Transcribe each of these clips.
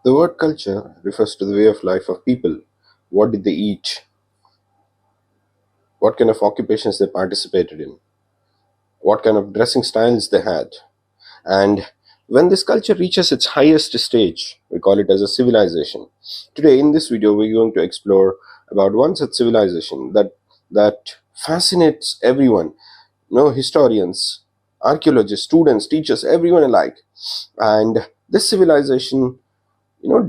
The word culture refers to the way of life of people. What did they eat? What kind of occupations they participated in? What kind of dressing styles they had? And when this culture reaches its highest stage, we call it as a civilization. Today, in this video, we're going to explore about one such civilization that fascinates everyone. Historians, archaeologists, students, teachers, everyone alike. And this civilization,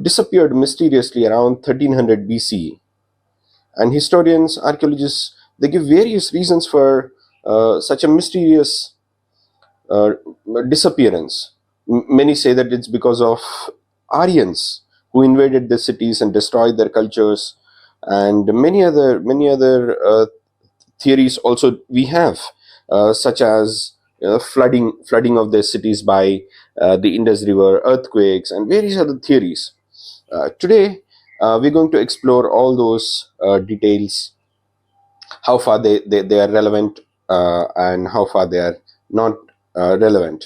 disappeared mysteriously around 1300 BCE. And historians, archaeologists, they give various reasons for such a mysterious uh, disappearance. Many say that it's because of Aryans who invaded the cities and destroyed their cultures, and many other theories also we have, such as flooding of their cities by the Indus River, earthquakes, and various other theories. Today, we're going to explore all those details, how far they are relevant, and how far they are not relevant.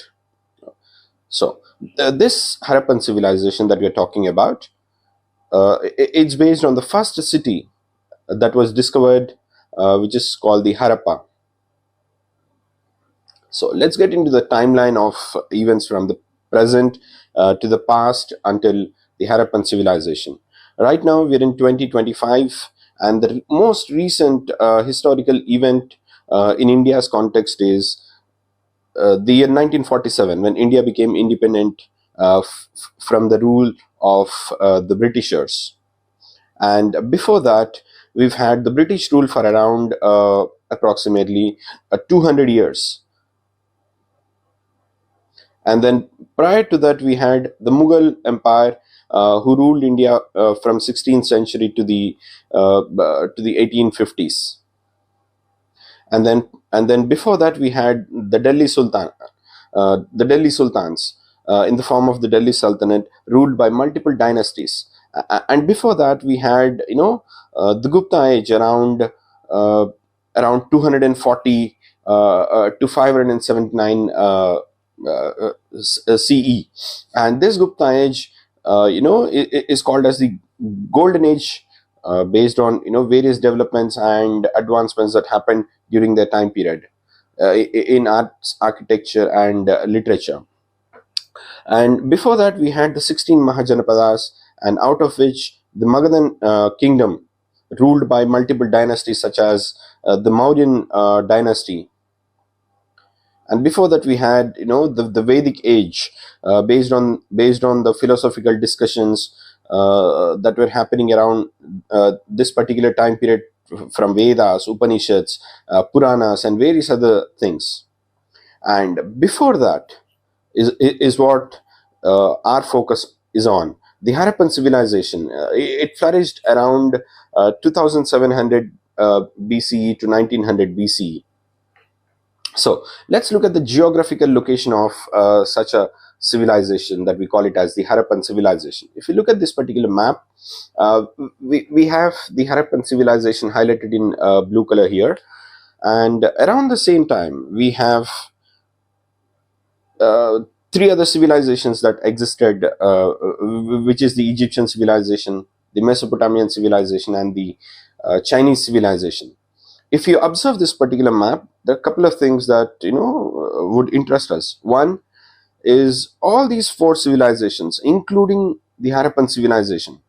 So, this Harappan civilization that we're talking about, it's based on the first city that was discovered, which is called the Harappa. So let's get into the timeline of events from the present to the past until the Harappan civilization. Right now, we're in 2025, and the most recent historical event in India's context is the year 1947, when India became independent from the rule of the Britishers. And before that, we've had the British rule for around approximately 200 years. And then prior to that, we had the Mughal Empire, who ruled India from 16th century to the 1850s. And then before that, we had the Delhi Sultans, in the form of the Delhi Sultanate, ruled by multiple dynasties. And before that, we had the Gupta age uh, around 240 to 579 CE, and this Gupta age, is called as the Golden Age, based on various developments and advancements that happened during that time period, in arts, architecture, and literature. And before that, we had the 16 Mahajanapadas, and out of which the Magadhan kingdom, ruled by multiple dynasties such as the Mauryan dynasty. And before that, we had the Vedic age, based on the philosophical discussions that were happening around this particular time period, from Vedas, Upanishads, Puranas, and various other things. And before that is what our focus is on. The Harappan civilization, it flourished around 2700 BCE to 1900 BCE. So let's look at the geographical location of such a civilization, that we call it as the Harappan civilization. If you look at this particular map, we have the Harappan civilization highlighted in blue color here. And around the same time, we have uh, three other civilizations that existed, which is the Egyptian civilization, the Mesopotamian civilization, and the Chinese civilization. If you observe this particular map, there are a couple of things that would interest us. One is all these four civilizations, including the Harappan civilization,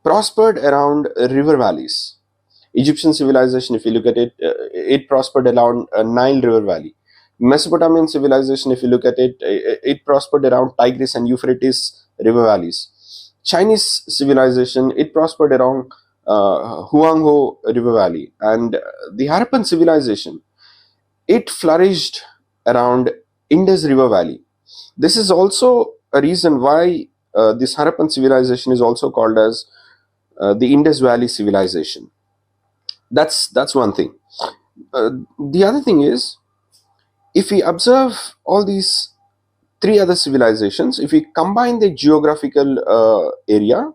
prospered around river valleys. Egyptian civilization, if you look at it, it prospered around Nile River Valley. Mesopotamian civilization, if you look at it, it prospered around Tigris and Euphrates river valleys. Chinese civilization, it prospered around Huangho River Valley. And the Harappan civilization, it flourished around Indus River Valley. This is also a reason why this Harappan civilization is also called as the Indus Valley civilization. That's one thing. The other thing is, if we observe all these three other civilizations, if we combine the geographical area,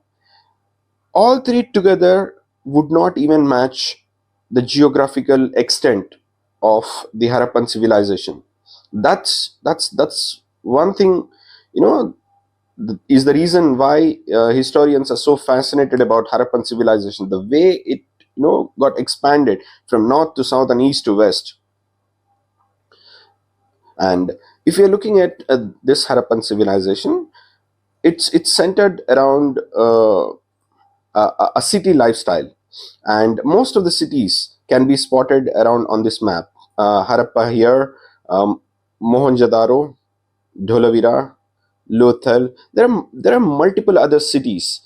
all three together would not even match the geographical extent of the Harappan civilization. That's one thing, you know is the reason why historians are so fascinated about Harappan civilization. The way it got expanded from north to south and east to west. And if you're looking at this Harappan civilization, it's centered around a city lifestyle, and most of the cities can be spotted around on this map. Harappa here, Mohenjo-daro, Dholavira, Lothal. There are multiple other cities,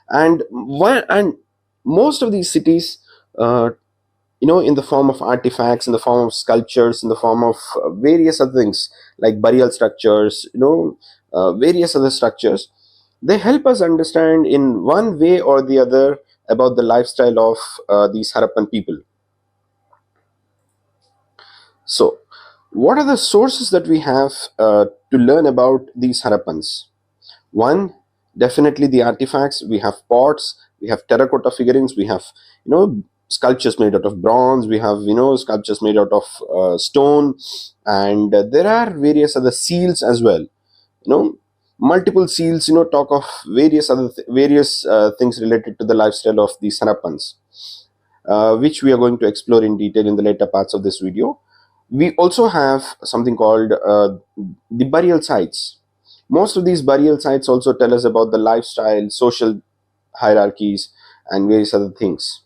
and most of these cities, uh, in the form of artifacts, in the form of sculptures, in the form of various other things like burial structures, various other structures. They help us understand in one way or the other about the lifestyle of these Harappan people. So, what are the sources that we have to learn about these Harappans? One, definitely the artifacts. We have pots, we have terracotta figurines, we have sculptures made out of bronze, we have sculptures made out of stone, and there are various other seals as well. Multiple seals. Talk of various things related to the lifestyle of the Harappans, which we are going to explore in detail in the later parts of this video. We also have something called the burial sites. Most of these burial sites also tell us about the lifestyle, social hierarchies, and various other things.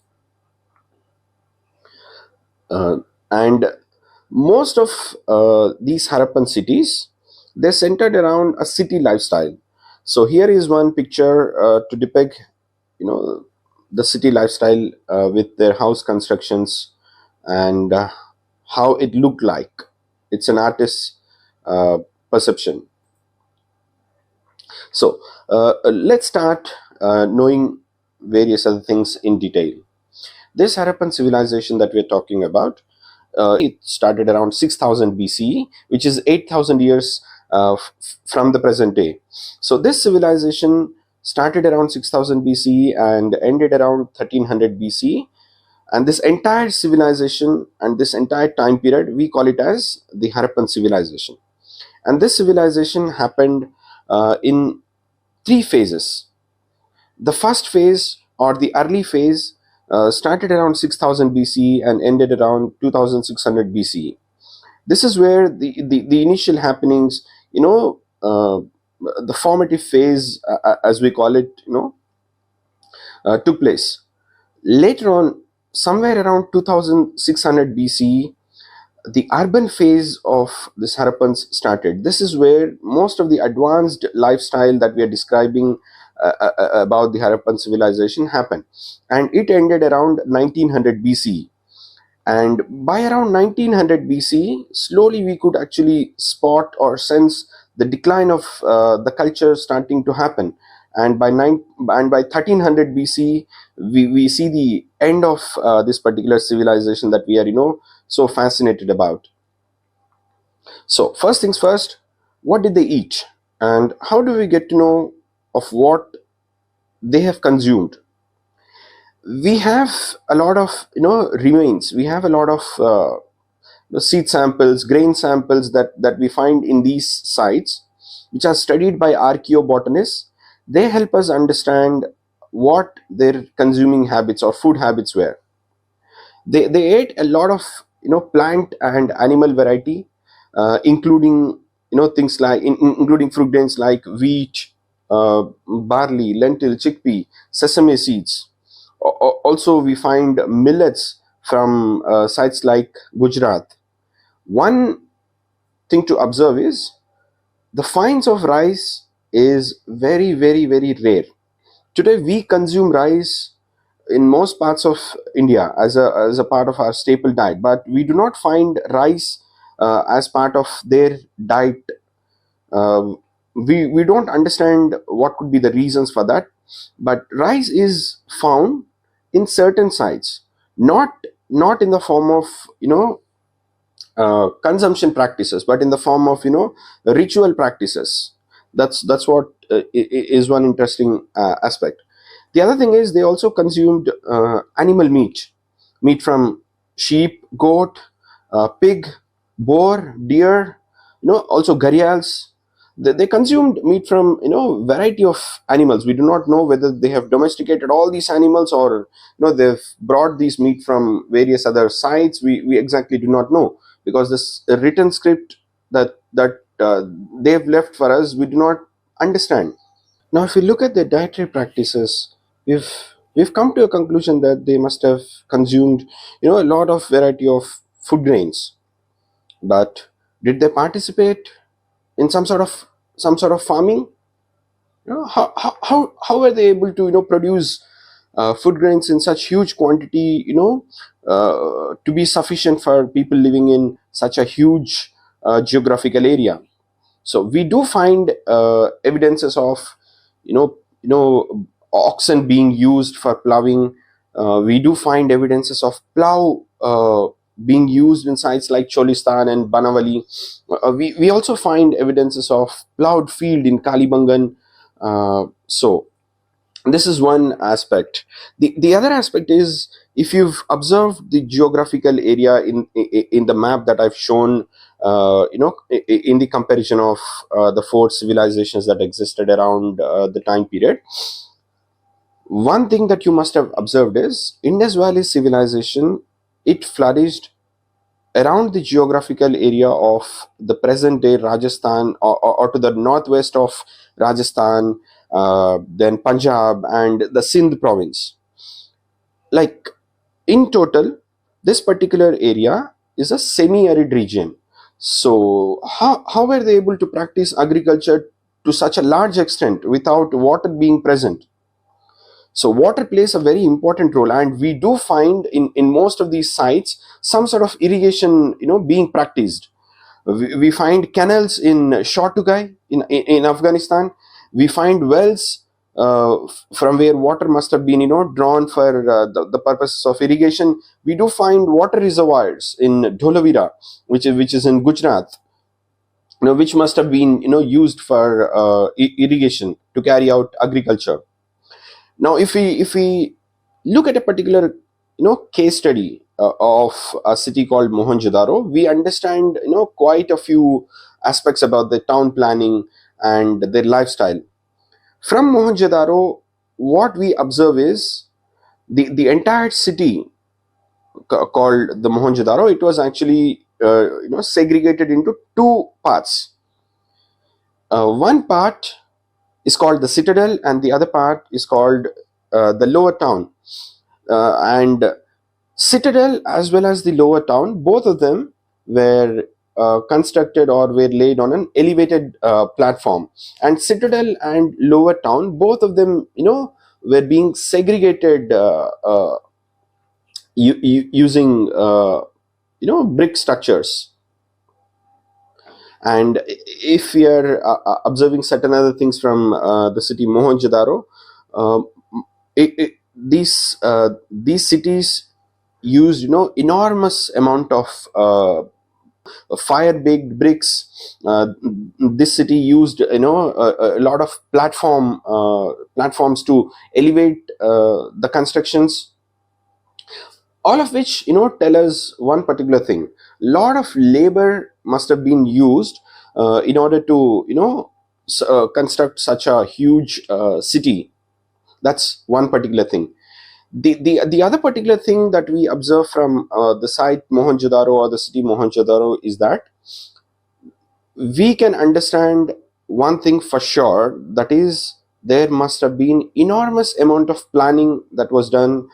And most of these Harappan cities, they're centered around a city lifestyle. So here is one picture to depict, the city lifestyle with their house constructions and how it looked like. It's an artist's uh, perception. So let's start knowing various other things in detail. This Harappan civilization that we're talking about, it started around 6000 BCE, which is 8000 years from the present day. So this civilization started around 6000 BCE and ended around 1300 BCE. And this entire civilization and this entire time period, we call it as the Harappan civilization. And this civilization happened in three phases. The first phase, or the early phase, started around 6000 BCE and ended around 2600 BCE. This is where the initial happenings, the formative phase, as we call it, took place. Later on, somewhere around 2600 BCE, the urban phase of this Harappans started. This is where most of the advanced lifestyle that we are describing about the Harappan civilization happened, and it ended around 1900 BCE. And by around 1900 BCE, slowly we could actually spot or sense the decline of the culture starting to happen. And by 1300 BCE, we see the end of this particular civilization that we are so fascinated about. So first things first, what did they eat, and how do we get to know of what they have consumed? We have a lot of remains. We have a lot of seed samples, grain samples that we find in these sites, which are studied by archaeobotanists. They help us understand what their consuming habits or food habits were. They ate a lot of plant and animal variety, including things like including fruit grains like wheat, barley, lentil, chickpea, sesame seeds. Also, we find millets from sites like Gujarat. One thing to observe is the finds of rice is very, very, very rare. Today, we consume rice in most parts of India as a part of our staple diet, but we do not find rice as part of their diet. Uh, we don't understand what could be the reasons for that, but rice is found in certain sites, not in the form of consumption practices, but in the form of ritual practices. That's what is one interesting aspect. The other thing is they also consumed animal meat from sheep, goat, pig, boar, deer, also gharials. They consumed meat from variety of animals. We do not know whether they have domesticated all these animals, or they've brought these meat from various other sites. We exactly do not know, because this written script that they've left for us, we do not understand. Now, if we look at their dietary practices, we've come to a conclusion that they must have consumed a lot of variety of food grains. But did they participate in some sort of farming? How were they able to produce food grains in such huge quantity, to be sufficient for people living in such a huge geographical area? So we do find evidences of oxen being used for plowing. We do find evidences of plow being used in sites like Cholistan and Banavali. We also find evidences of plowed field in Kalibangan. So this is one aspect. The other aspect is, if you've observed the geographical area in the map that I've shown, in the comparison of the four civilizations that existed around the time period, one thing that you must have observed is Indus Valley civilization. It flourished around the geographical area of the present day Rajasthan, or to the northwest of Rajasthan, then Punjab and the Sindh province. Like, in total, this particular area is a semi-arid region. So how were they able to practice agriculture to such a large extent without water being present? So water plays a very important role, and we do find in most of these sites some sort of irrigation being practiced. We find canals in Shortugai in Afghanistan. We find wells from where water must have been drawn for the purposes of irrigation. We do find water reservoirs in Dholavira, which is in Gujarat, which must have been used for irrigation to carry out agriculture. Now, if we look at a particular case study of a city called Mohenjo-daro, we understand quite a few aspects about the town planning and their lifestyle. From Mohenjo-daro, what we observe is the entire city called the Mohenjo-daro. It was actually segregated into two parts. One part is called the citadel, and the other part is called the lower town. And citadel as well as the lower town, both of them were constructed or were laid on an elevated platform. And citadel and lower town, both of them were being segregated using brick structures. And if we are observing certain other things from the city Mohenjo-daro, um, these cities used enormous amount of fire baked bricks. This city used a lot of platforms to elevate the constructions, all of which tell us one particular thing. Lot of labor must have been used in order to construct such a huge city. That's one particular thing. The other particular thing that we observe from the site Mohenjo-daro or the city Mohenjo-daro is that we can understand one thing for sure, that is, there must have been enormous amount of planning that was done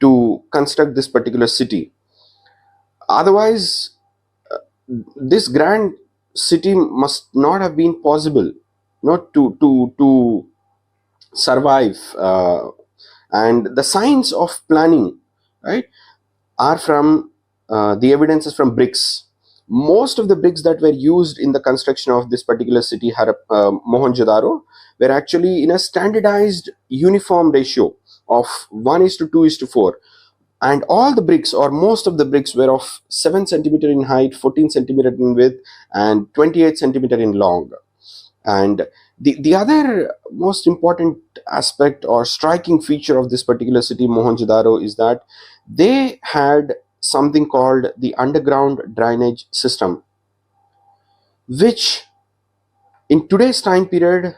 to construct this particular city. Otherwise, this grand city must not have been possible to survive. And the signs of planning, right, are from the evidences from bricks. Most of the bricks that were used in the construction of this particular city, Mohenjo-daro, were actually in a standardized uniform ratio of 1:2:4. And all the bricks, or most of the bricks, were of 7 centimeter in height, 14 centimeter in width, and 28 centimeter in long. And the other most important aspect or striking feature of this particular city Mohenjo-daro is that they had something called the underground drainage system, which in today's time period,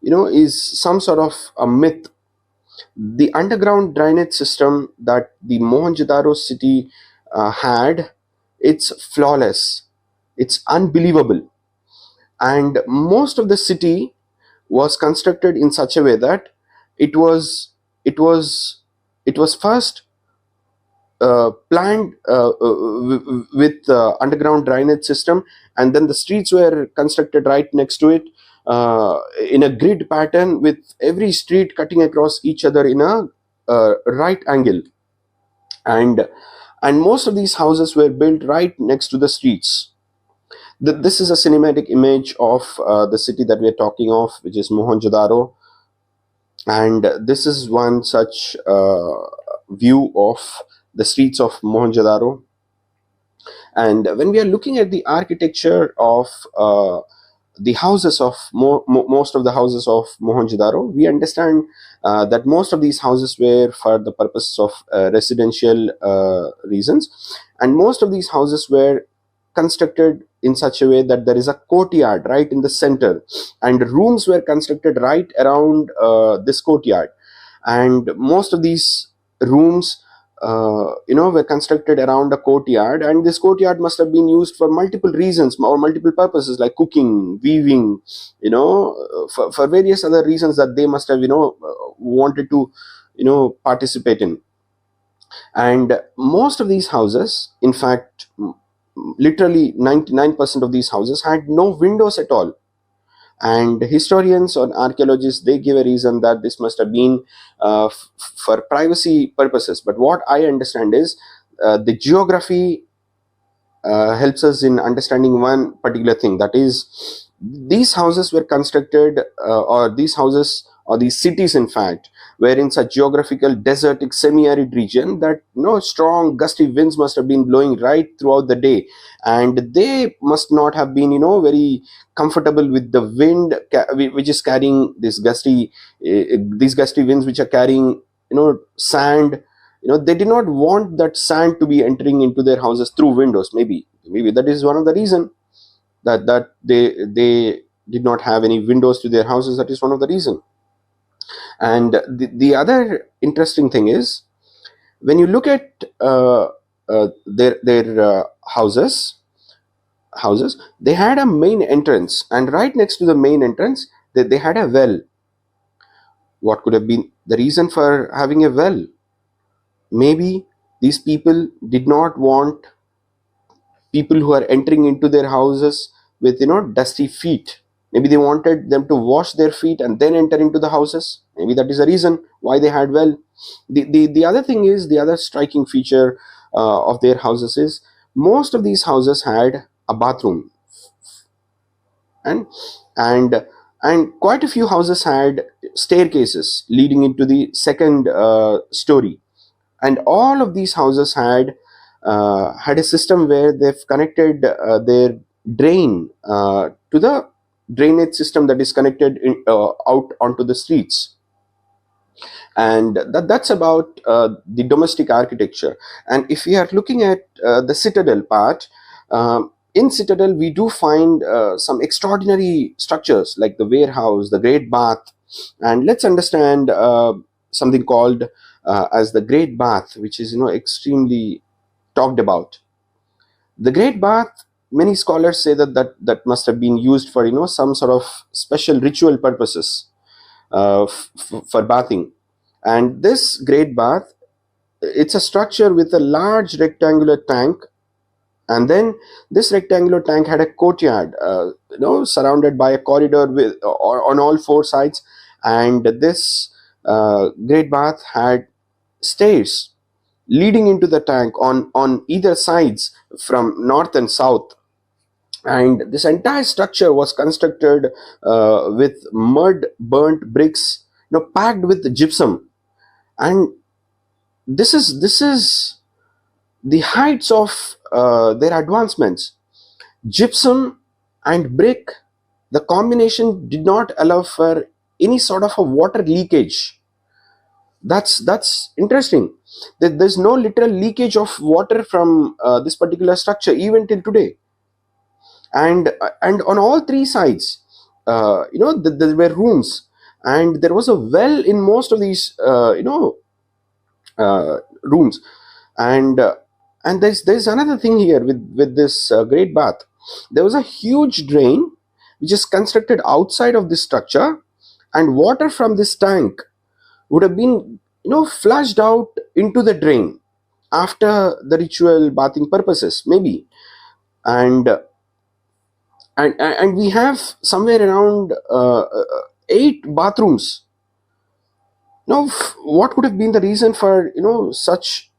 is some sort of a myth. The underground drainage system that the Mohenjo-daro city had, it's flawless, it's unbelievable, and most of the city was constructed in such a way that it was it was it was first planned with underground drainage system, and then the streets were constructed right next to it, in a grid pattern, with every street cutting across each other in a right angle, and most of these houses were built right next to the streets. This is a cinematic image of the city that we are talking of, which is Mohenjo-daro, and this is one such view of the streets of Mohenjo-daro. And when we are looking at the architecture of the houses of most of the houses of Mohenjo-daro, we understand that most of these houses were for the purposes of residential reasons, and most of these houses were constructed in such a way that there is a courtyard right in the center, and rooms were constructed right around this courtyard, and most of these rooms were constructed around a courtyard, and this courtyard must have been used for multiple reasons or multiple purposes, like cooking, weaving, for various other reasons that they must have wanted to participate in. And most of these houses, in fact, literally 99% of these houses had no windows at all, and historians or archaeologists, they give a reason that this must have been for privacy purposes. But what I understand is the geography helps us in understanding one particular thing, that is, these houses were constructed, or these houses or these cities, in fact, were in such geographical desertic semi-arid region that strong gusty winds must have been blowing right throughout the day, and they must not have been very comfortable with the wind which is carrying these gusty winds which are carrying sand. They did not want that sand to be entering into their houses through windows. Maybe that is one of the reason that they did not have any windows to their houses. That is one of the reason. And the other interesting thing is, when you look at their houses, they had a main entrance, and right next to the main entrance they had a well. What could have been the reason for having a well? Maybe these people did not want people who are entering into their houses with dusty feet. Maybe they wanted them to wash their feet and then enter into the houses. Maybe that is the reason why they had well. The other thing is, the other striking feature of their houses is, most of these houses had a bathroom, and and and quite a few houses had staircases leading into the second story, and all of these houses had a system where they've connected their drain to the drainage system that is connected out onto the streets. And that's about the domestic architecture. And if we are looking at the citadel part, in citadel we do find some extraordinary structures like the warehouse, the great bath. And let's understand something called as the great bath, which is extremely talked about. The great bath, many scholars say that must have been used for some sort of special ritual purposes, for bathing. And this great bath, it's a structure with a large rectangular tank, and then this rectangular tank had a courtyard, surrounded by a corridor on all four sides, and this great bath had stairs leading into the tank on either sides from north and south. And this entire structure was constructed with mud burnt bricks, packed with gypsum. And this is the heights of their advancements. Gypsum and brick, the combination did not allow for any sort of a water leakage. That's interesting. There's no literal leakage of water from this particular structure even till today. And on all three sides, there were rooms, and there was a well in most of these rooms. And uh, and there's another thing here with this great bath. There was a huge drain which is constructed outside of this structure, and water from this tank would have been flushed out into the drain after the ritual bathing purposes, maybe. And and and we have somewhere around 8 bathrooms. What could have been the reason for such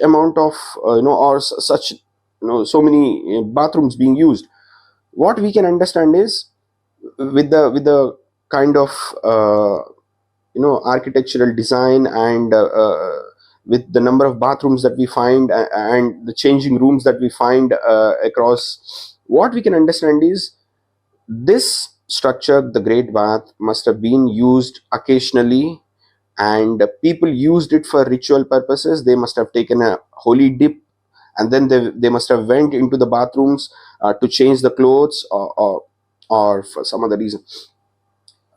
amount of or such so many bathrooms being used? What we can understand is, with the kind of architectural design, and with the number of bathrooms that we find, and the changing rooms that we find across, what we can understand is this structure, the great bath, must have been used occasionally, and people used it for ritual purposes. They must have taken a holy dip, and then they must have went into the bathrooms to change the clothes, or for some other reason.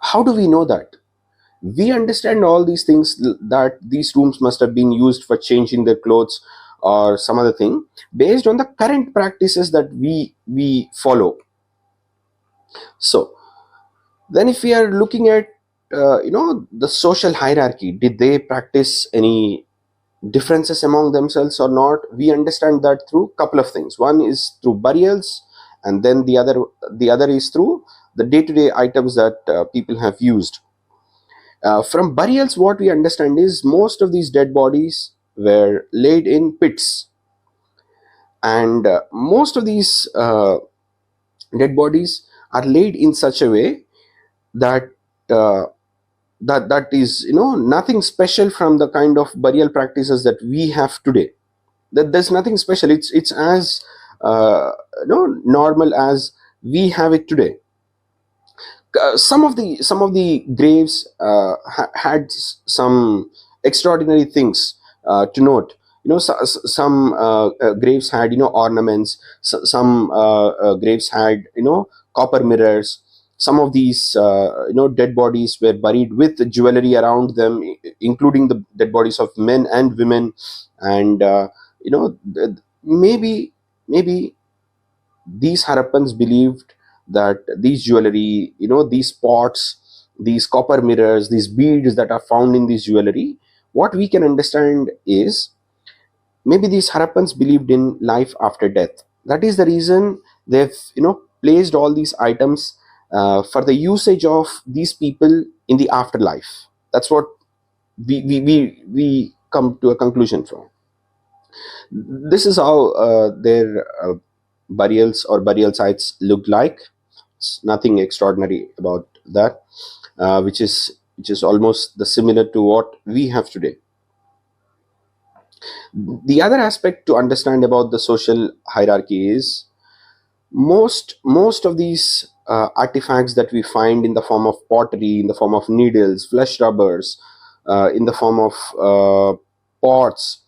How do we know that? We understand all these things, that these rooms must have been used for changing their clothes or some other thing, based on the current practices that we follow. So then, if we are looking at the social hierarchy, did they practice any differences among themselves or not? We understand that through couple of things. One is through burials, and then the other is through the day-to-day items that people have used. From burials, what we understand is most of these dead bodies were laid in pits, and most of these dead bodies are laid in such a way that uh, that is nothing special from the kind of burial practices that we have today. That there's nothing special. It's as normal as we have it today. Some of the graves had some extraordinary things to note. Some graves had ornaments. Some graves had copper mirrors. Some of these dead bodies were buried with jewelry around them, including the dead bodies of men and women. And maybe these Harappans believed that these jewelry, these pots, these copper mirrors, these beads that are found in this jewelry, what we can understand is, maybe these Harappans believed in life after death. That is the reason they've placed all these items for the usage of these people in the afterlife. That's what we come to a conclusion from. This is how their burials or burial sites looked like. It's nothing extraordinary about that, which is almost the similar to what we have today. The other aspect to understand about the social hierarchy is, most of these artifacts that we find in the form of pottery, in the form of needles, flesh rubbers, in the form of pots,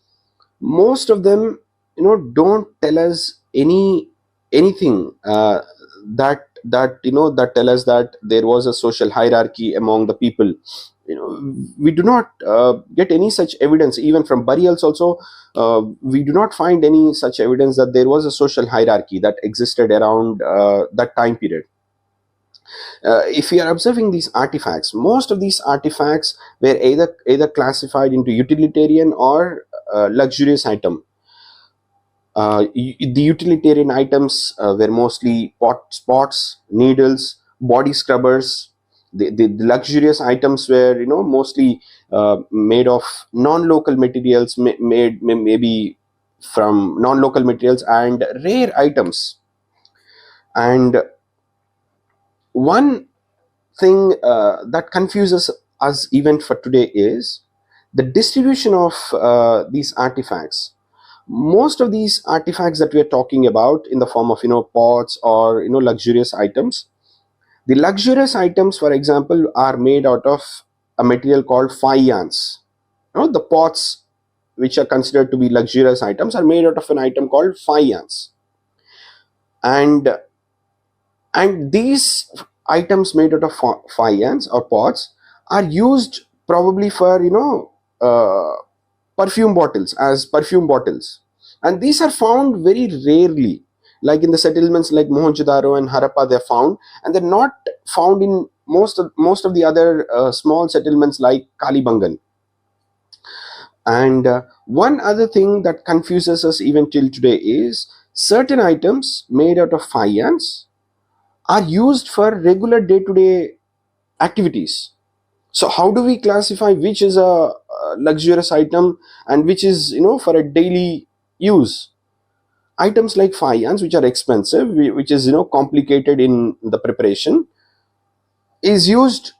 most of them don't tell us anything that tell us that there was a social hierarchy among the people. We do not get any such evidence. Even from burials also, we do not find any such evidence that there was a social hierarchy that existed around that time period. If we are observing these artifacts, most of these artifacts were either classified into utilitarian or luxurious item. The utilitarian items were mostly pots, needles, body scrubbers. The luxurious items were mostly made of non-local materials, maybe from non-local materials, and rare items. And one thing that confuses us even for today is the distribution of these artifacts. Most of these artifacts that we are talking about in the form of pots or luxurious items, the luxurious items, for example, are made out of a material called faience. The pots which are considered to be luxurious items are made out of an item called faience. And these items made out of faience or pots are used probably for perfume bottles, as perfume bottles, and these are found very rarely, like in the settlements like Mohenjo-daro and Harappa they're found, and they're not found in most of the other small settlements like Kalibangan. And one other thing that confuses us even till today is certain items made out of faience are used for regular day-to-day activities. So how do we classify which is a luxurious item and which is for a daily use? Items like faience, which are expensive, which is complicated in the preparation, is used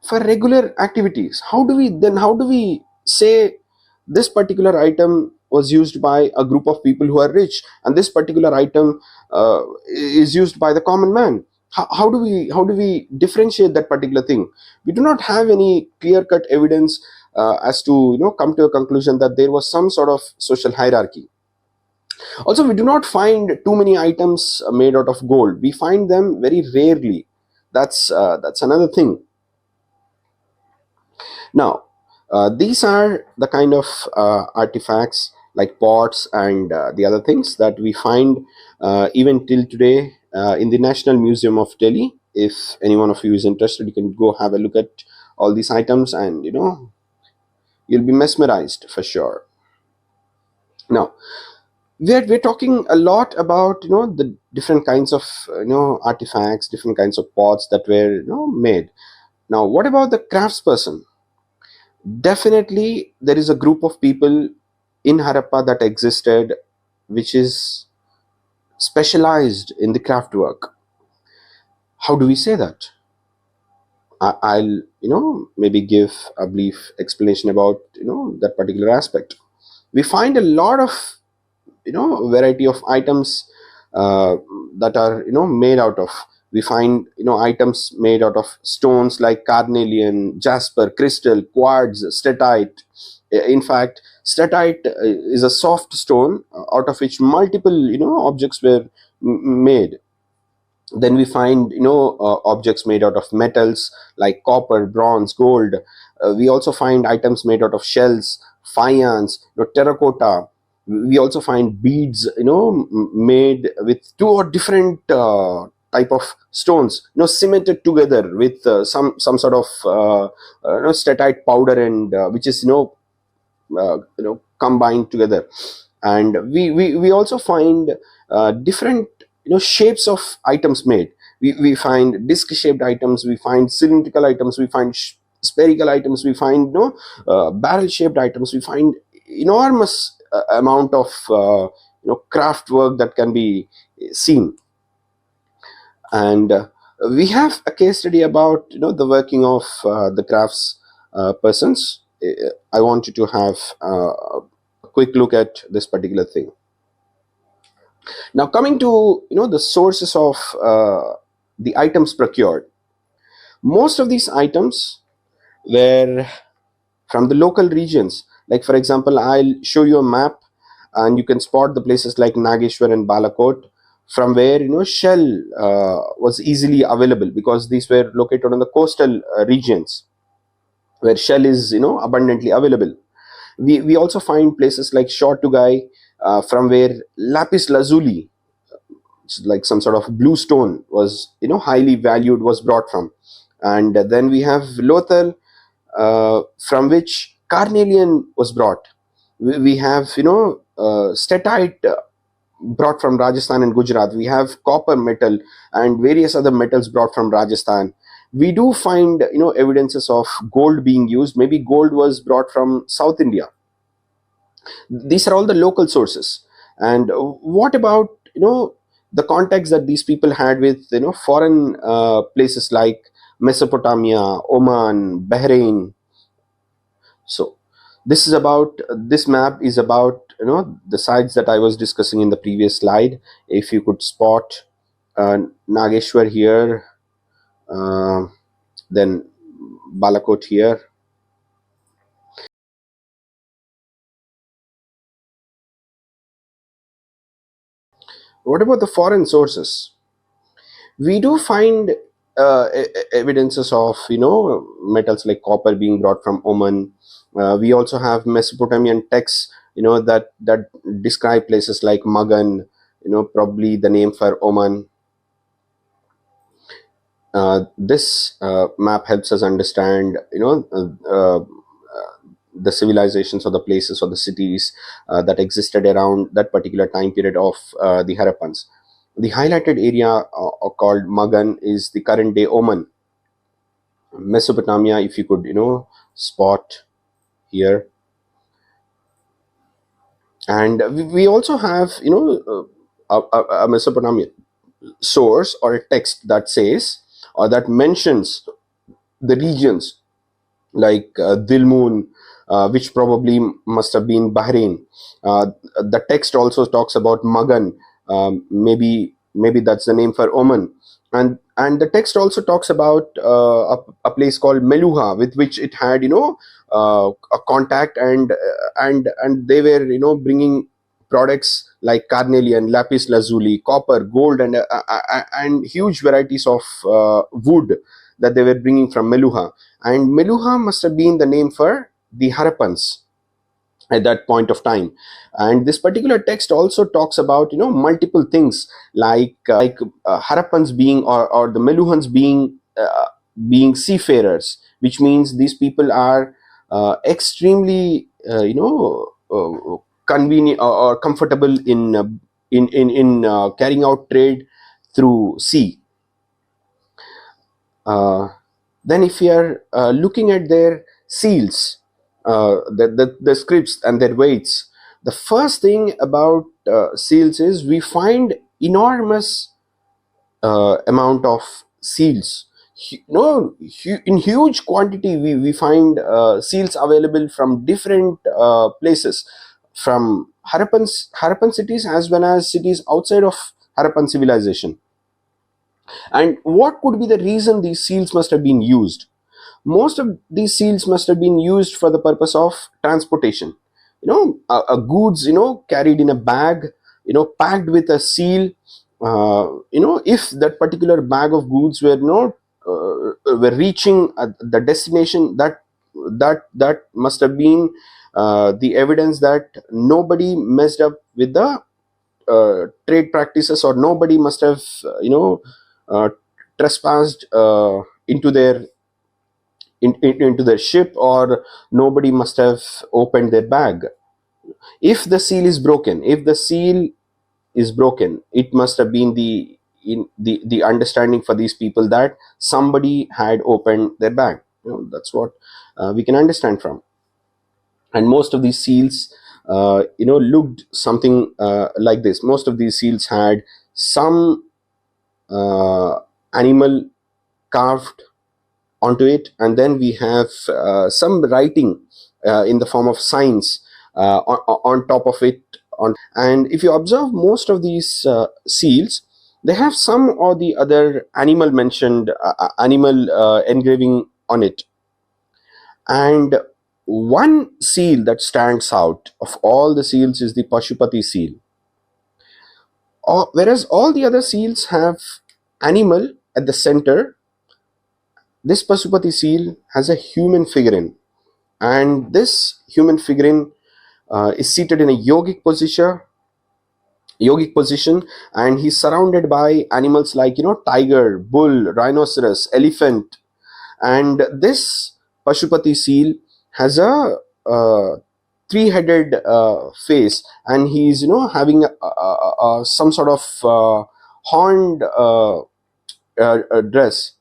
for regular activities. How do we say this particular item was used by a group of people who are rich, and this particular item is used by the common man? How do we differentiate that particular thing? We do not have any clear cut evidence as to come to a conclusion that there was some sort of social hierarchy. Also, we do not find too many items made out of gold. We find them very rarely. That's another thing. Now, these are the kind of artifacts like pots and the other things that we find even till today in the National Museum of Delhi. If any one of you is interested, you can go have a look at all these items, and you'll be mesmerized for sure. Now, we're talking a lot about the different kinds of artifacts, different kinds of pots that were made. Now, what about the craftsperson? Definitely, there is a group of people in Harappa that existed, which is specialized in the craft work. How do we say that? I'll maybe give a brief explanation about that particular aspect. We find a lot of variety of items uh, that are made out of. We find items made out of stones like carnelian, jasper, crystal, quartz, statite. In fact, statite is a soft stone out of which multiple objects were made. Then we find objects made out of metals like copper, bronze, gold. We also find items made out of shells, faience, terracotta. We also find beads made with two or different type of stones cemented together with some sort of statite powder, and which is combined together. And we also find different shapes of items made. We find disc shaped items, we find cylindrical items, we find spherical items, we find barrel shaped items. We find enormous amount of craft work that can be seen. And we have a case study about the working of the crafts persons. I want you to have a quick look at this particular thing. Now, coming to the sources of the items procured, most of these items were from the local regions. Like for example, I'll show you a map, and you can spot the places like Nageshwar and Balakot, from where shell was easily available, because these were located on the coastal regions where shell is abundantly available. We also find places like Shortugai, from where lapis lazuli, like some sort of blue stone, was highly valued, was brought from. And then we have Lothal, from which carnelian was brought. We have statite brought from Rajasthan and Gujarat. We have copper metal and various other metals brought from Rajasthan. We do find evidences of gold being used. Maybe gold was brought from South India. These are all the local sources. And what about the contacts that these people had with foreign places like Mesopotamia, Oman, Bahrain? So this map is about the sites that I was discussing in the previous slide. If you could spot Nageshwar here, uh, then Balakot here. What about the foreign sources? We do find evidences of metals like copper being brought from Oman. We also have Mesopotamian texts that describe places like Magan, probably the name for Oman. This map helps us understand the civilizations or the places or the cities that existed around that particular time period of the Harappans. The highlighted area called Magan is the current day Oman. Mesopotamia, if you could spot here. And we also have a Mesopotamian source or a text that says or that mentions the regions like Dilmun, which probably must have been Bahrain. The text also talks about Magan. Maybe that's the name for Oman. And the text also talks about a place called Meluha, with which it had a contact, and they were bringing products like carnelian, lapis lazuli, copper, gold, and huge varieties of wood that they were bringing from Meluha. And Meluha must have been the name for the Harappans at that point of time. And this particular text also talks about multiple things like Harappans being, or the Meluhans being seafarers, which means these people are extremely convenient or comfortable in carrying out trade through sea. uh, then if we are looking at their seals, the scripts and their weights, the first thing about seals is we find enormous amount of seals. In huge quantity, we find seals available from different places, from Harappan cities as well as cities outside of Harappan civilization. And what could be the reason these seals must have been used? Most of these seals must have been used for the purpose of transportation. A goods carried in a bag, packed with a seal. If that particular bag of goods were reaching the destination, that must have been the evidence that nobody messed up with the trade practices, or nobody must have uh, trespassed into their ship, or nobody must have opened their bag. If the seal is broken, it must have been the understanding for these people that somebody had opened their bag. That's what we can understand from. And most of these seals looked something like this. Most of these seals had some animal carved onto it, and then we have some writing in the form of signs on top of it. And if you observe most of these seals, they have some or the other animal engraving on it. And one seal that stands out of all the seals is the Pashupati seal. Whereas all the other seals have animal at the center, this Pashupati seal has a human figurine. And this human figurine is seated in a yogic position, and he's surrounded by animals like tiger, bull, rhinoceros, elephant. And this Pashupati seal has a three-headed face, and he's having some sort of horned dress.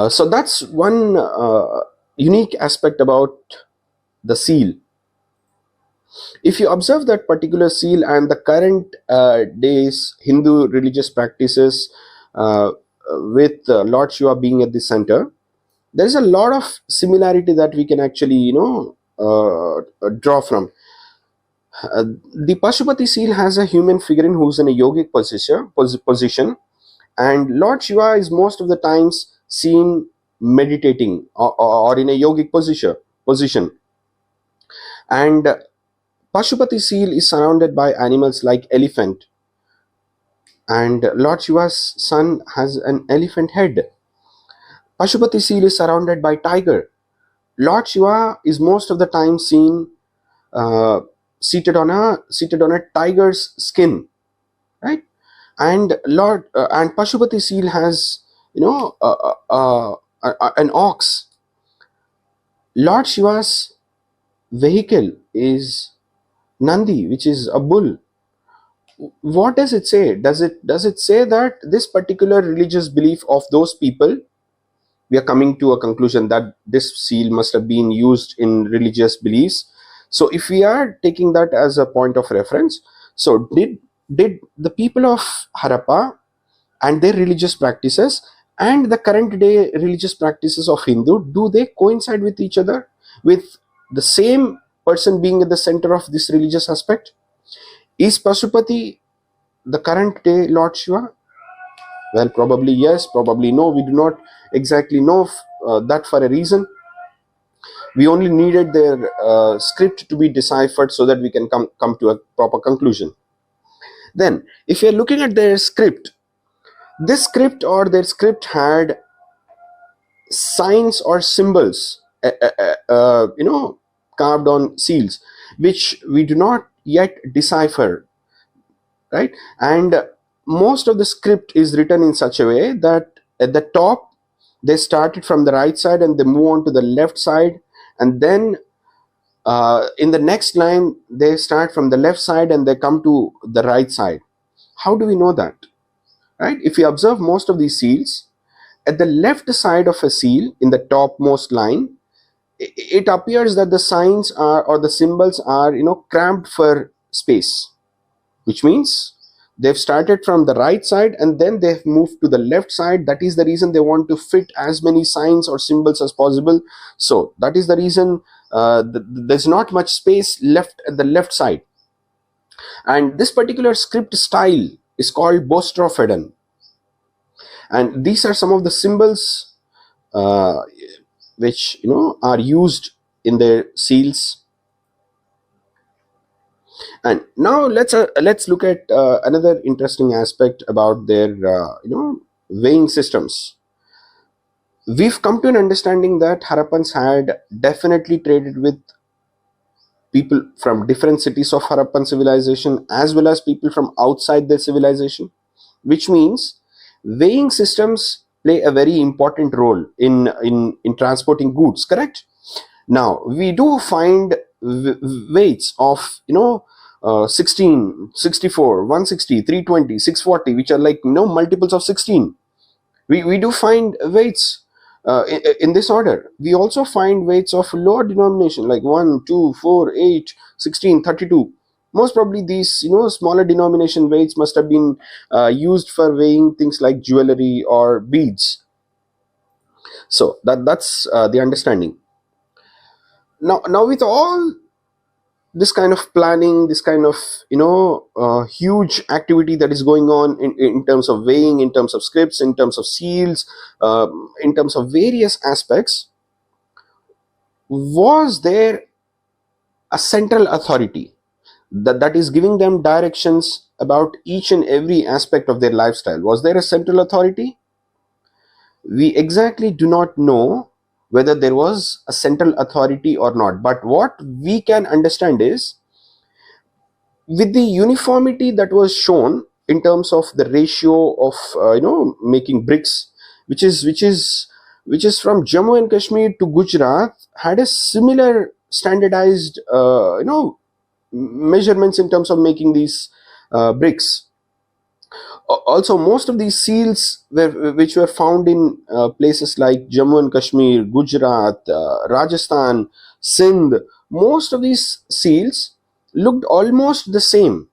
So that's one unique aspect about the seal. If you observe that particular seal and the current days Hindu religious practices, with Lord Shiva being at the center, there is a lot of similarity that we can actually draw from. The Pashupati seal has a human figurine who's in a yogic position, and Lord Shiva is most of the times seen meditating, or in a yogic position. And Pashupati seal is surrounded by animals like elephant, and Lord Shiva's son has an elephant head. Pashupati seal is surrounded by tiger. Lord Shiva is most of the time seen uh, seated on a tiger's skin, right? And Pashupati seal has, an ox. Lord Shiva's vehicle is Nandi, which is a bull. What does it say? Does it say that this particular religious belief of those people, we are coming to a conclusion that this seal must have been used in religious beliefs. So if we are taking that as a point of reference, so did the people of Harappa and their religious practices and the current day religious practices of Hindu, do they coincide with each other, with the same person being at the center of this religious aspect? Is Pasupati the current day Lord Shiva? Well, probably yes, probably no. We do not exactly know that for a reason. We only needed their script to be deciphered so that we can come to a proper conclusion. Then, if you're looking at their script, this script or their script had signs or symbols, carved on seals, which we do not yet decipher, right? And most of the script is written in such a way that at the top they started from the right side and they move on to the left side, and then in the next line they start from the left side and they come to the right side. How do we know that, right? If you observe most of these seals, at the left side of a seal in the topmost line, it appears that the signs are, or the symbols are, cramped for space, which means they've started from the right side and then they've moved to the left side. That is the reason they want to fit as many signs or symbols as possible. So that is the reason there's not much space left at the left side. And this particular script style is called Bostropheden. And these are some of the symbols uh, which are used in their seals. And now let's look at another interesting aspect about their weighing systems. We've come to an understanding that Harappans had definitely traded with people from different cities of Harappan civilization as well as people from outside their civilization, which means weighing systems play a very important role in transporting goods, correct? Now we do find weights of 16, 64, 160, 320, 640, which are like multiples of 16. We do find weights in this order. We also find weights of lower denomination like 1, 2, 4, 8, 16, 32. Most probably these smaller denomination weights must have been used for weighing things like jewelry or beads. So that's the understanding. Now with all this kind of planning, this kind of huge activity that is going on in terms of weighing, in terms of scripts, in terms of seals, in terms of various aspects, was there a central authority that is giving them directions about each and every aspect of their lifestyle? Was there a central authority? We exactly do not know whether there was a central authority or not, but what we can understand is, with the uniformity that was shown in terms of the ratio of making bricks, which is from Jammu and Kashmir to Gujarat, had a similar standardized measurements in terms of making these bricks. Also, most of these seals which were found in places like Jammu and Kashmir, Gujarat, Rajasthan, Sindh, most of these seals looked almost the same,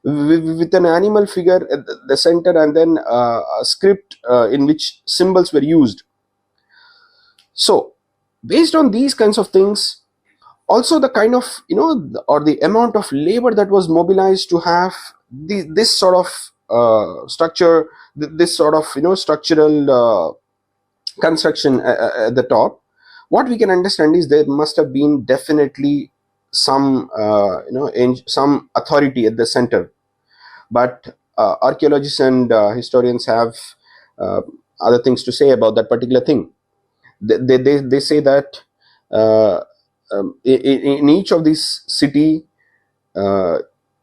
with an animal figure at the center and then a script in which symbols were used. So based on these kinds of things, also the kind of or the amount of labor that was mobilized to have this sort of structure, this sort of structural construction at the top, what we can understand is there must have been definitely some some authority at the center. But archaeologists and historians have uh, other things to say about that particular thing. They say that uh, in each of these city, uh,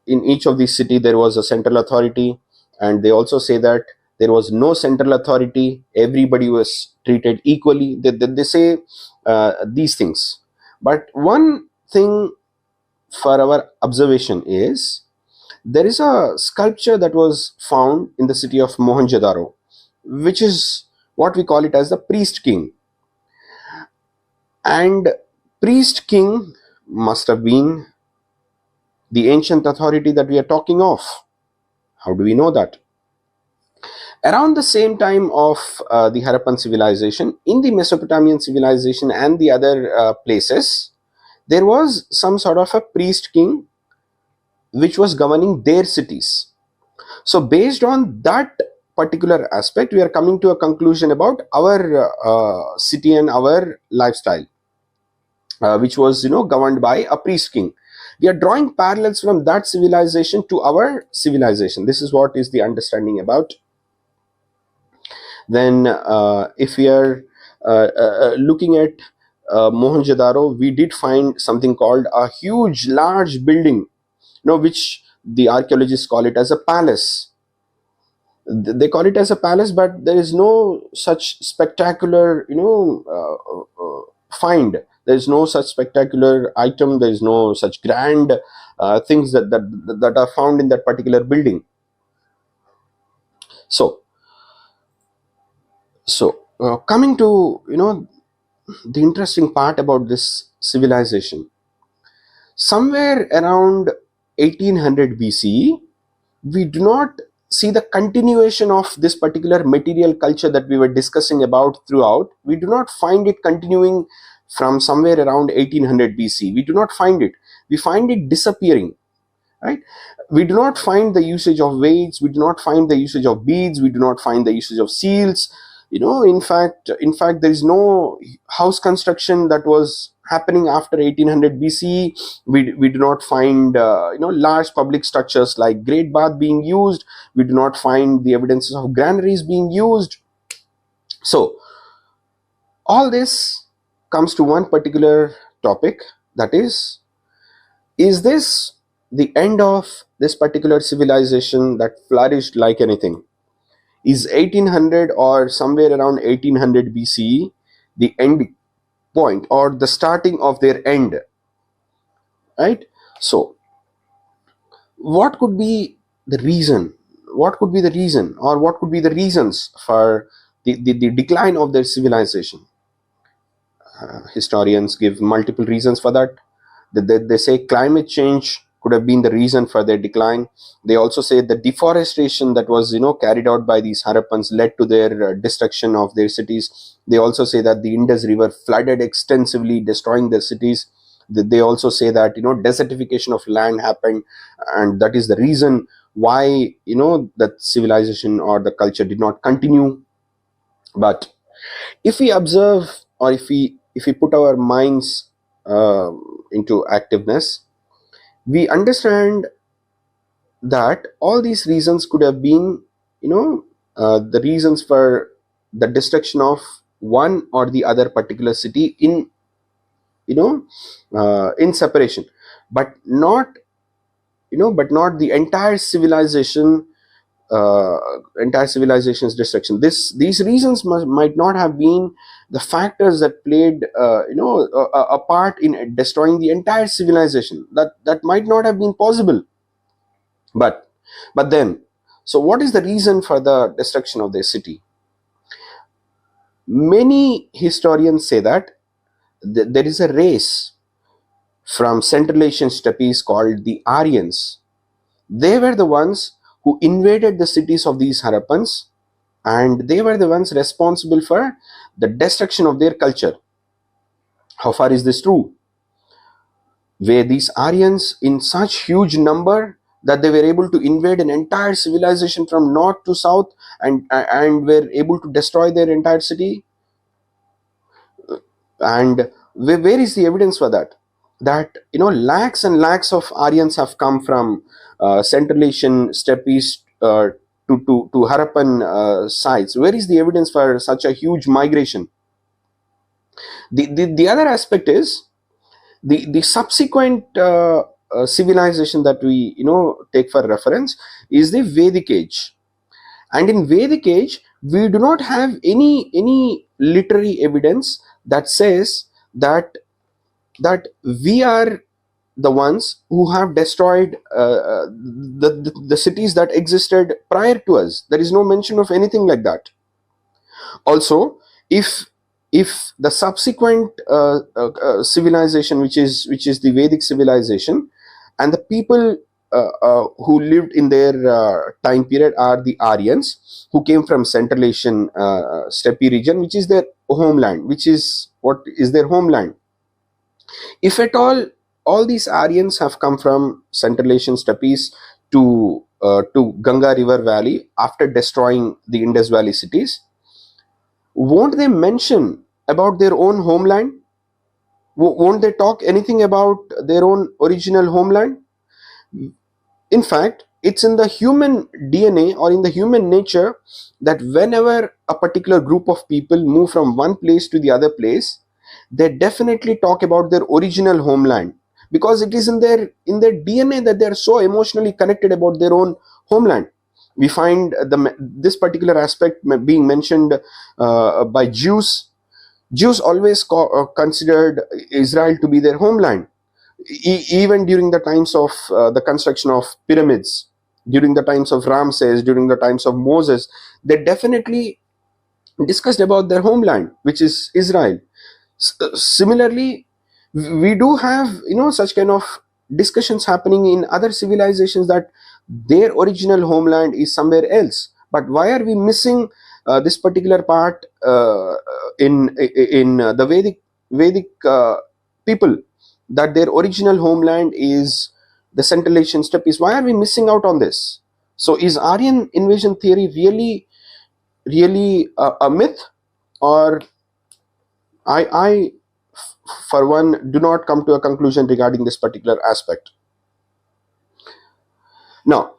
there was a central authority, and they also say that there was no central authority, everybody was treated equally. They say these things. But one thing for our observation is, there is a sculpture that was found in the city of Mohenjo-daro, which is what we call it as the priest king. And priest king must have been the ancient authority that we are talking of. How do we know that? Around the same time of the Harappan civilization, in the Mesopotamian civilization and the other places, there was some sort of a priest king which was governing their cities. So, based on that particular aspect, we are coming to a conclusion about our city and our lifestyle, which was, governed by a priest king. We are drawing parallels from that civilization to our civilization. This is what is the understanding about. Then, if we are looking at Mohenjo-daro, we did find something called a huge, large building, which the archaeologists call it as a palace. They call it as a palace, but there is no such spectacular, find. There is no such spectacular item. There is no such grand things that are found in that particular building. So, coming to the interesting part about this civilization, somewhere around 1800 BCE, we do not see the continuation of this particular material culture that we were discussing about throughout. We do not find it continuing from somewhere around 1800 BC. We do not find it. We find it disappearing, right? We do not find the usage of weights. We do not find the usage of beads. We do not find the usage of seals. In fact, there is no house construction that was happening after 1800 BC. We do not find large public structures like Great Bath being used. We do not find the evidences of granaries being used. So all this comes to one particular topic, that is this the end of this particular civilization that flourished like anything? Is 1800 or somewhere around 1800 BCE the end point or the starting of their end, right? So what could be the reason? What could be the reason, or what could be the reasons for the decline of their civilization? Historians give multiple reasons for that. They say climate change could have been the reason for their decline. They also say the deforestation that was carried out by these Harappans led to their destruction of their cities. They also say that the Indus River flooded extensively, destroying their cities. They also say that desertification of land happened, and that is the reason why that civilization or the culture did not continue. But if we observe, or if we put our minds into activeness, we understand that all these reasons could have been the reasons for the destruction of one or the other particular city in separation, but not the entire civilization's destruction. These reasons might not have been the factors that played a part in destroying the entire civilization. That might not have been possible. But then, so what is the reason for the destruction of their city? Many historians say that there is a race from Central Asian steppes called the Aryans. They were the ones who invaded the cities of these Harappans, and they were the ones responsible for the destruction of their culture. How far is this true? Were these Aryans in such huge number that they were able to invade an entire civilization from north to south, and were able to destroy their entire city? And where is the evidence for that? That lakhs and lakhs of Aryans have come from Central Asian steppes uh, to Harappan sites? Where is the evidence for such a huge migration? The other aspect is the subsequent civilization that we take for reference is the Vedic age. And in Vedic age, we do not have any literary evidence that says that we are the ones who have destroyed the cities that existed prior to us. There is no mention of anything like that. Also, if the subsequent civilization, which is the Vedic civilization, and the people who lived in their time period are the Aryans, who came from Central Asian steppe region, which is their homeland, which is what is their homeland. If at all these Aryans have come from Central Asian steppes to Ganga River Valley after destroying the Indus Valley cities, won't they mention about their own homeland? Won't they talk anything about their own original homeland? In fact, it's in the human DNA or in the human nature that whenever a particular group of people move from one place to the other place, they definitely talk about their original homeland, because it is in their DNA that they are so emotionally connected about their own homeland. We find this particular aspect being mentioned by Jews. Jews always considered Israel to be their homeland, even during the times of the construction of pyramids, during the times of Ramses, during the times of Moses. They definitely discussed about their homeland, which is Israel. Similarly, we do have such kind of discussions happening in other civilizations, that their original homeland is somewhere else. But why are we missing this particular part in the Vedic people, that their original homeland is the Central Asian steppes? Why are we missing out on this? So is Aryan invasion theory really a myth? Or I for one do not come to a conclusion regarding this particular aspect. Now,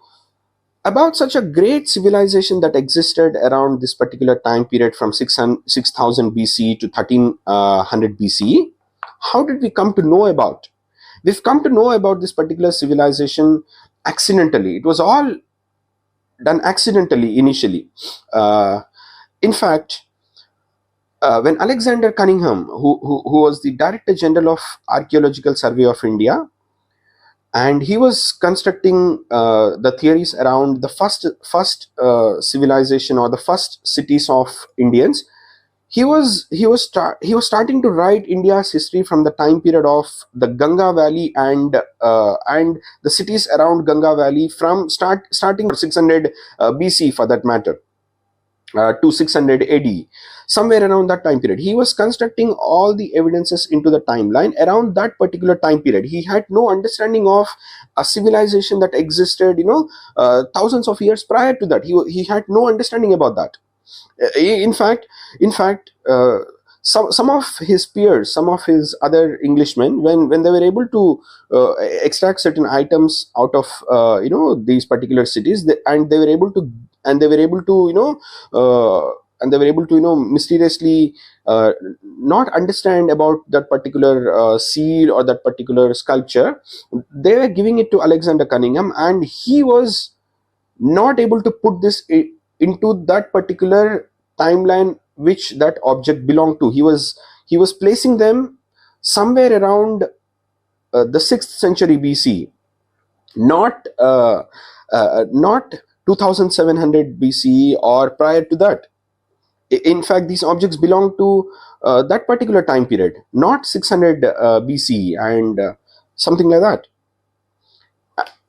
about such a great civilization that existed around this particular time period from 6000 BC to 1300 BCE, how did we come to know about? We've come to know about this particular civilization accidentally. It was all done accidentally initially. In fact, when Alexander Cunningham, who was the Director General of Archaeological Survey of India, and he was constructing the theories around the first civilization or the first cities of Indians. He was starting to write India's history from the time period of the Ganga Valley and the cities around Ganga Valley, from starting 600 BC for that matter, to 600 AD, somewhere around that time period. He was constructing all the evidences into the timeline around that particular time period. He had no understanding of a civilization that existed, thousands of years prior to that. He had no understanding about that. In fact, some of his peers, some of his other Englishmen, when they were able to extract certain items out of these particular cities, and they were able to mysteriously not understand about that particular seal or that particular sculpture, they were giving it to Alexander Cunningham, and he was not able to put this into that particular timeline which that object belonged to. He was placing them somewhere around the 6th century BC, not 2700 BCE or prior to that. In fact, these objects belong to that particular time period, not 600 BCE and something like that.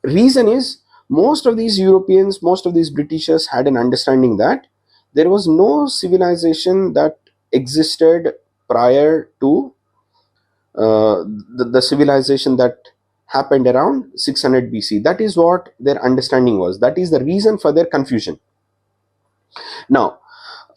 Reason is, most of these Europeans, most of these Britishers had an understanding that there was no civilization that existed prior to the civilization that happened around 600 BC. That is what their understanding was. That is the reason for their confusion. Now,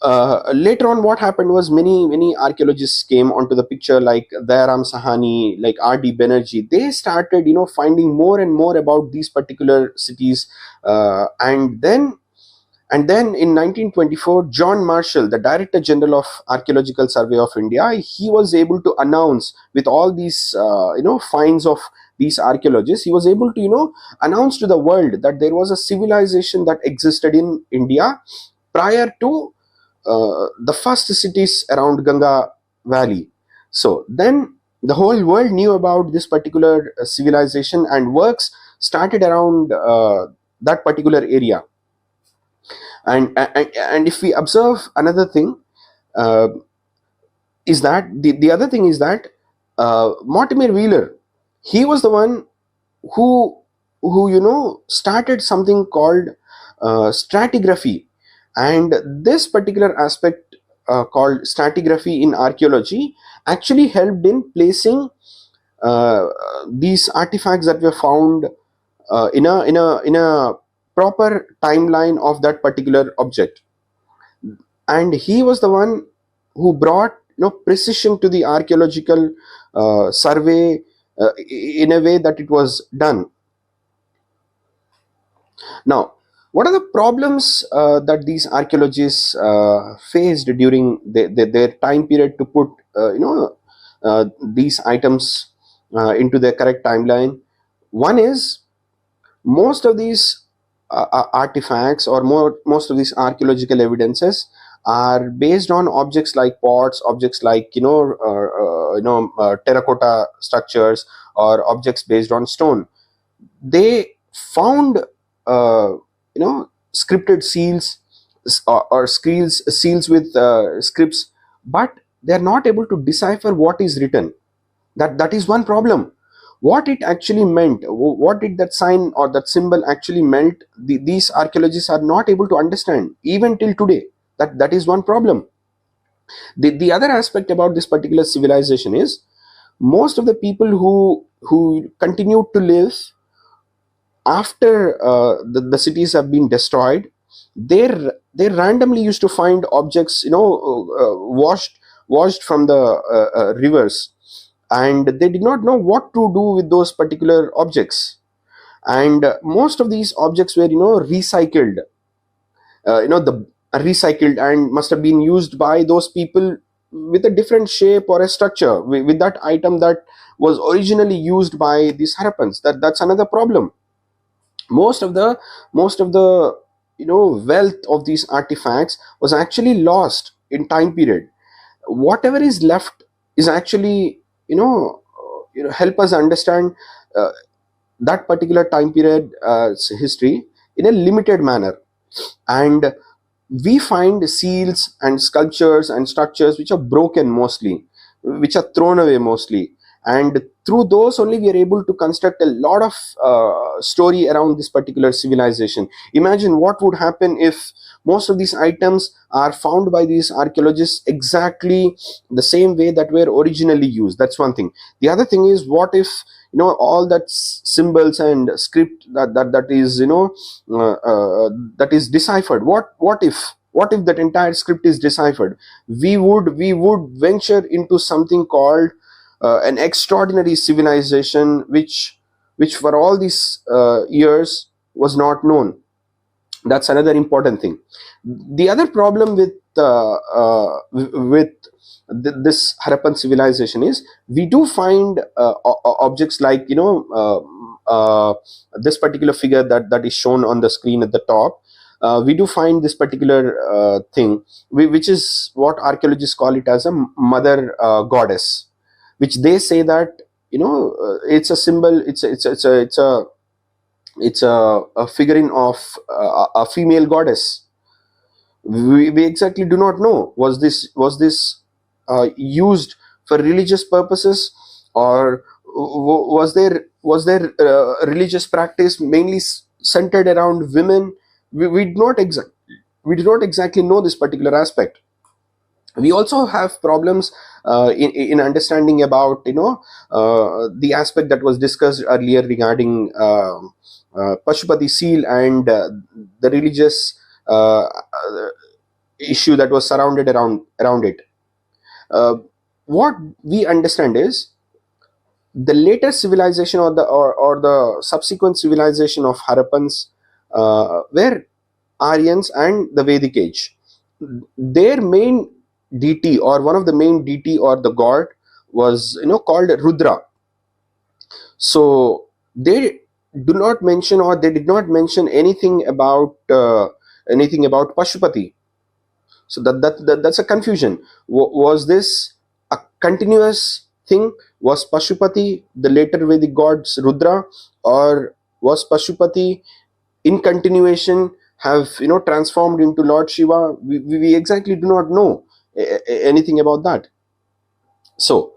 Later on, what happened was many archaeologists came onto the picture, like Dayaram Sahani, like R.D. Banerjee. They started, finding more and more about these particular cities, and then in 1924, John Marshall, the Director General of Archaeological Survey of India, he was able to announce, with all these finds of these archaeologists, he was able to announce to the world that there was a civilization that existed in India prior to the first cities around Ganga Valley. So then the whole world knew about this particular civilization, and works started around that particular area. And if we observe another thing, uh, is that the other thing is that Mortimer Wheeler, he was the one who started something called stratigraphy, and this particular aspect called stratigraphy in archaeology actually helped in placing uh, these artifacts that were found in a proper timeline of that particular object. And he was the one who brought precision to the archaeological survey in a way that it was done. Now, what are the problems that these archaeologists faced during their time period to put these items into their correct timeline? One is, most of these artifacts, or most of these archaeological evidences are based on objects like pots, objects like terracotta structures, or objects based on stone. They found scripted seals, or seals with scripts, but they are not able to decipher what is written. That is one problem. What it actually meant, what did that sign or that symbol actually meant, these archaeologists are not able to understand even till today. That is one problem. The other aspect about this particular civilization is, most of the people who continued to live after the cities have been destroyed, they randomly used to find objects, washed from the rivers, and they did not know what to do with those particular objects. And most of these objects were recycled, the recycled, and must have been used by those people with a different shape or a structure with that item that was originally used by these Harappans. That's another problem. Most of the wealth of these artifacts was actually lost in time period. Whatever is left is actually help us understand uh, that particular time period history in a limited manner. And we find seals and sculptures and structures which are broken mostly, which are thrown away mostly, and through those only we are able to construct a lot of story around this particular civilization. Imagine what would happen if most of these items are found by these archaeologists exactly the same way that were originally used. That's one thing. The other thing is, what if all that symbols and script that is that is deciphered, what if that entire script is deciphered? We would venture into something called an extraordinary civilization, which for all these years was not known. That's another important thing. The other problem with this Harappan civilization is, we do find objects like this particular figure that is shown on the screen at the top. We do find this particular thing, which is what archaeologists call it as a mother goddess, which they say that it's a symbol, it's a figurine of a female goddess. We exactly do not know, was this used for religious purposes, or was there religious practice mainly centered around women? We do not exactly know this particular aspect. We also have problems in understanding about the aspect that was discussed earlier regarding Pashupati seal and the religious issue that was surrounded around it. Uh, what we understand is the later civilization, or the subsequent civilization of Harappans, were Aryans and the Vedic age. Their main deity, or one of the main deity or the god, was called Rudra. So they do not mention, or they did not mention anything about Pashupati. So that's a confusion. Was this a continuous thing? Was Pashupati the later Vedic gods Rudra, or was Pashupati in continuation have transformed into Lord Shiva? We exactly do not know anything about that. So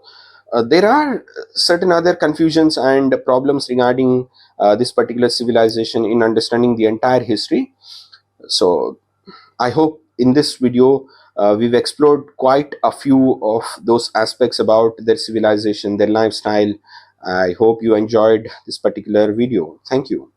there are certain other confusions and problems regarding this particular civilization in understanding the entire history. So I hope in this video we've explored quite a few of those aspects about their civilization, their lifestyle. I hope you enjoyed this particular video. Thank you.